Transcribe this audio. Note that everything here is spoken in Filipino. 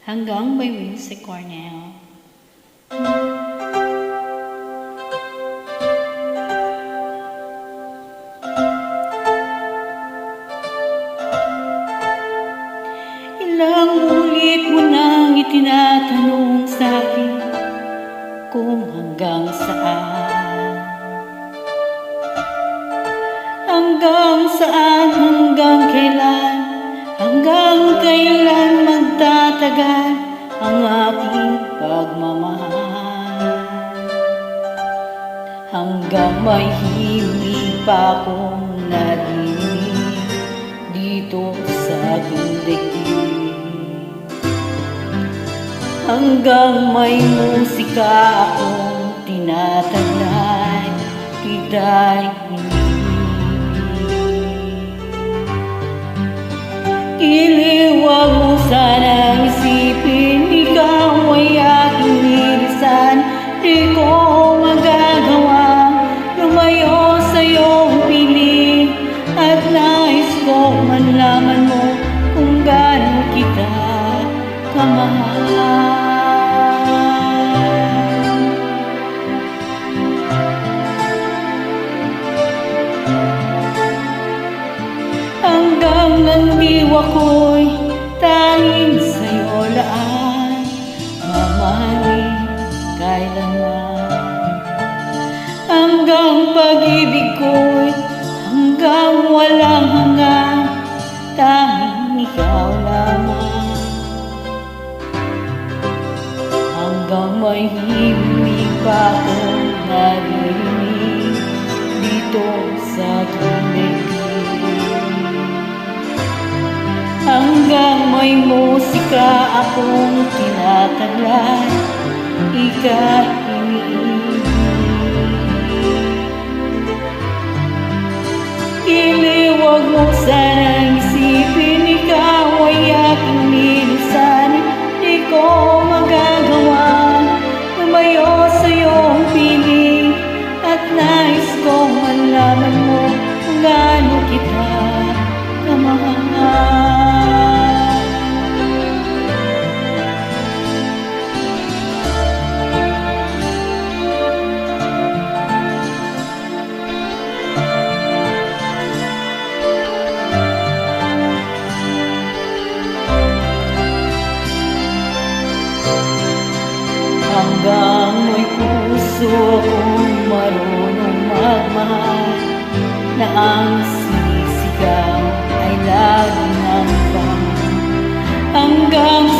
Hanggang by Wincy Cornell. Ilang ulit mo nang itinatanong sa'kin kung hanggang saan. Hanggang saan, hanggang kailan, hanggang kailan magtatagal ang aking pagmamahal. Hanggang may himig pa akong narinig dito sa aking daigdig. Hanggang may musika akong tinataglay, kita'y iliwag mo sanang isipin, ikaw ay aking nilisan. Di ko magagawa lumayo sa iyong piling, at nais ko malaman mo kung gaano kita kamahal. Hanggang ang diwa ko'y tanging sa'yo laan, mamahalin kailanman. Hanggang pag-ibig ko'y hanggang walang hanggan, tanging ikaw lamang. Hanggang may himig pa akong narinig dito sa daigdig. Hanggang may musika akong tinataglay, ika'y iniibig. Iliwag mo sanang isipin, ikaw ay aking nilisan. Di ko magagawa lumayo sa iyong piling, at nais kong malaman mo kung gaano kita kamahal. Hanggang may puso akong marunong magmahal, na ang sisigaw ay lagi ng pang. Hanggang